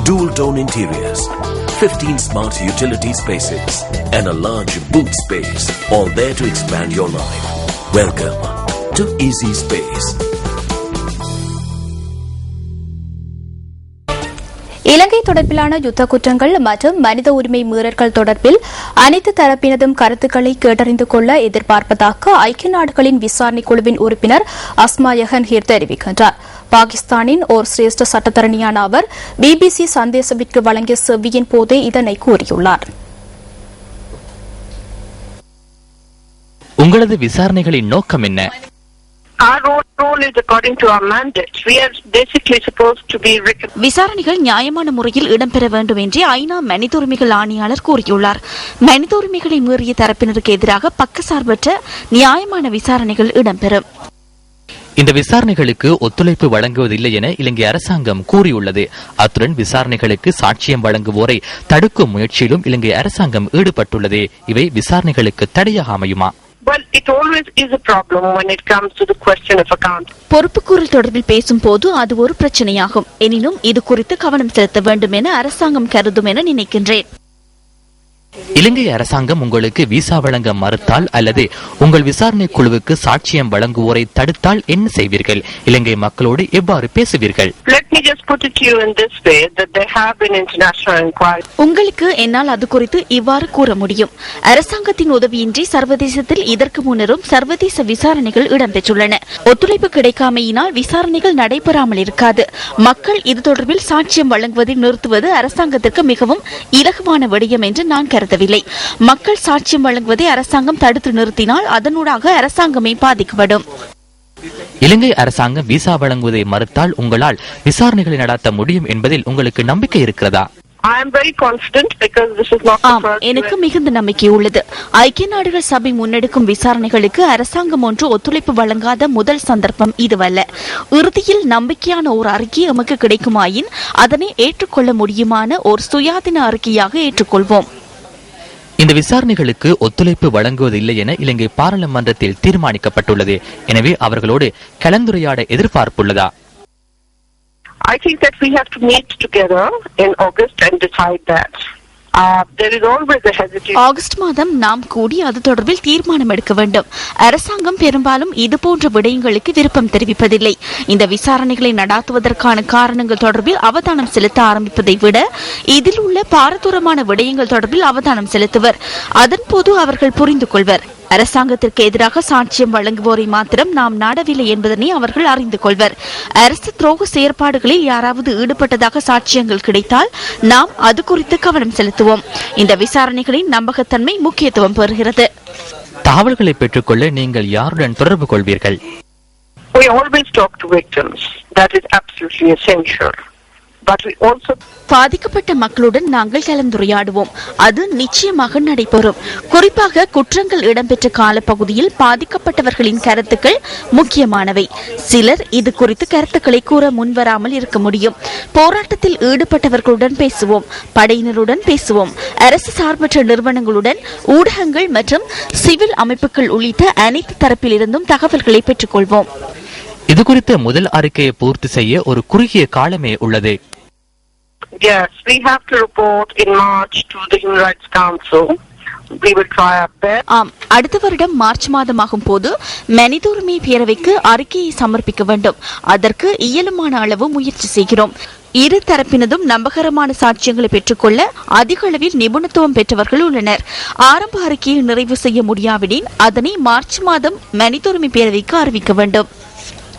dual tone interiors, 15 smart utility spaces, and a large boot space, all there to expand your life. Welcome to Easy Space. இலங்கை தொடர்பிலான யுத்த குற்றங்கள் மற்றும் மனித உரிமை மீறல்கள் தொடர்பில் அனைத்து தரப்பினதும் கருத்துக்களை கேட்டறிந்து கொள்ள எதிர்பார்ப்பதாக ஐக்கிய நாடுகளின் விசாரணை குழுவின் உறுப்பினர் அஸ்மா யஹன்ஹீர் தெரிவிக்கின்றார். பாகிஸ்தானின் ஓர் சிரேஷ்ட சட்டத்தரணியான அவர் பிபிசி சந்தேசவிற்கு வழங்கிய செவ்வியின் போதே இதனை கூறியுள்ளார். உங்களது விசாரணைகளின் நோக்கம் என்ன? விசாரணைகள் நியாயமான முறையில் இடம்பெற வேண்டும் என்று ஐநா மனித உரிமைகள் ஆணையாளர் கூறியுள்ளார். மனித உரிமைகளை மீறிய தரப்பினருக்கு எதிராக பக்கசார்பற்ற நியாயமான விசாரணைகள் இடம்பெறும். இந்த விசாரணைகளுக்கு ஒத்துழைப்பு வழங்குவதில்லை என இலங்கை அரசாங்கம் கூறியுள்ளது. அத்துடன் விசாரணைகளுக்கு சாட்சியம் வழங்குவோரை தடுக்கும் முயற்சியிலும் இலங்கை அரசாங்கம் ஈடுபட்டுள்ளது. இவை விசாரணைகளுக்கு தடையாக அமையுமா? பொறுப்புக்கூறல் தொடர்பில் பேசும்போது அது ஒரு பிரச்சனையாகும். எனினும் இது குறித்து கவனம் செலுத்த வேண்டும் என அரசாங்கம் கருதும் என நினைக்கின்றேன். இலங்கை அரசாங்கம் உங்களுக்கு விசா வழங்க மறுத்தால் அல்லது உங்கள் விசாரணை குழுவுக்கு சாட்சியம் வழங்குவோரை தடுத்தால் என்ன செய்வீர்கள்? இலங்கை மக்களோடு எவ்வாறு பேசுவீர்கள்? உங்களுக்கு என்னால் அது குறித்து இவ்வாறு கூற முடியும். அரசாங்கத்தின் உதவியின்றி சர்வதேசத்தில் இதற்கு முன்னரும் சர்வதேச விசாரணைகள் இடம்பெற்றுள்ளன. ஒத்துழைப்பு கிடைக்காமையினால் விசாரணைகள் நடைபெறாமல் இருக்காது. மக்கள் இது தொடர்பில் சாட்சியம் வழங்குவதை நிறுத்துவது அரசாங்கத்திற்கு மிகவும் இலகுவான விடயம் என்று நான் கருதவில்லை. மக்கள் சாட்சியம் வழங்குவதை அரசாங்கம் தடுத்து நிறுத்தினால் அதனூடாக அரசாங்கமே பாதிக்கப்படும். இலங்கை அரசாங்கம் விசா வழங்குவதை மறுத்தால் உங்களால் விசாரணைகளை நடத்த முடியும் என்பதில் உங்களுக்கு நம்பிக்கை இருக்கிறதா? எனக்கு மிகுந்த நம்பிக்கை உள்ளது. ஐக்கிய நாடுகள் சபை முன்னெடுக்கும் விசாரணைகளுக்கு அரசாங்கம் ஒன்று ஒத்துழைப்பு வழங்காத முதல் சந்தர்ப்பம் இதுவல்ல. இறுதியில் நம்பிக்கையான ஒரு அறிக்கை எமக்கு கிடைக்குமாயின் அதனை ஏற்றுக்கொள்ள முடியுமான ஒரு சுயாதீன அறிக்கையாக ஏற்றுக்கொள்வோம். இந்த விசாரணைகளுக்கு ஒத்துழைப்பு வழங்குவதில்லை என இலங்கை பாராளுமன்றத்தில் தீர்மானிக்கப்பட்டுள்ளது. எனவே அவர்களோடு கலந்துரையாட எதிர்பார்ப்புள்ளதா? I think that we have to meet together in August and decide that. There is always a hesitation. August மாதம் நாம் கூடி அது தொடர்பில் தீர்மானம் எடுக்க வேண்டும். அரசாங்கம் பெரும்பாலும் இதுபோன்ற விடயங்களுக்கு விருப்பம் தெரிவிப்பதில்லை. இந்த விசாரணைகளை நடாத்துவதற்கான காரணங்கள் தொடர்பில் அவதானம் செலுத்த ஆரம்பிப்பதை விட இதில் உள்ள பாரதூரமான விடயங்கள் தொடர்பில் அவதானம் செலுத்துவர். அதன் போது அவர்கள் புரிந்து கொள்வர். அரசாங்கத்திற்கு எதிராக சாட்சியம் வழங்குவோரை மாத்திரம் நாம் நாடவில்லை என்பதனை அவர்கள் அறிந்து கொள்வர். அரசு துரோக செயற்பாடுகளில் யாராவது ஈடுபட்டதாக சாட்சியங்கள் கிடைத்தால் நாம் அது குறித்து கவனம் செலுத்துவோம். இந்த விசாரணைகளின் நம்பகத்தன்மை முக்கியத்துவம் பெறுகிறது. தகவல்களை பெற்றுக்கொள்ள நீங்கள் யாருடன் தொடர்பு கொள்வீர்கள்? We always talk to victims. That is absolutely essential. பாதிக்கப்பட்ட மக்களுடன் நாங்கள் கலந்துரையாடுவோம். அது நிச்சயமாக நடைபெறும். குறிப்பாக குற்றங்கள் இடம்பெற்ற காலப்பகுதியில் பாதிக்கப்பட்டவர்களின் கருத்துக்கள் முக்கியமானவை. சிலர் இது குறித்து கருத்துக்களை கூற முன்வராமல் இருக்க முடியும். போராட்டத்தில் ஈடுபட்டவர்களுடன் பேசுவோம், படையினருடன் பேசுவோம், அரசு சார்பற்ற நிறுவனங்களுடன், ஊடகங்கள் மற்றும் சிவில் அமைப்புகள் உள்ளிட்ட அனைத்து தரப்பிலிருந்தும் தகவல்களை பெற்றுக்கொள்வோம். இது குறித்த முதல் அறிக்கையை பூர்த்தி செய்ய ஒரு குறுகிய காலமே உள்ளது. Yes, we have to report in March to the Human Rights Council. We will try our best. அடுத்த வருடம் மார்ச் மாதமாகும் போது மனித உரிமை பேரவைக்கு அறிக்கையை சமர்ப்பிக்க வேண்டும். அதற்கு இயலுமான அளவு முயற்சி செய்கிறோம். இரு தரப்பினதும் நம்பகரமான சாட்சியங்களை பெற்றுக்கொள்ள அதிக அளவில் நிபுணத்துவம் பெற்றவர்கள் உள்ளனர். ஆரம்ப அறிக்கையை நிறைவு செய்ய முடியாவிடின் அதனை மார்ச் மாதம் மனித உரிமை பேரவைக்கு அறிவிக்க வேண்டும்.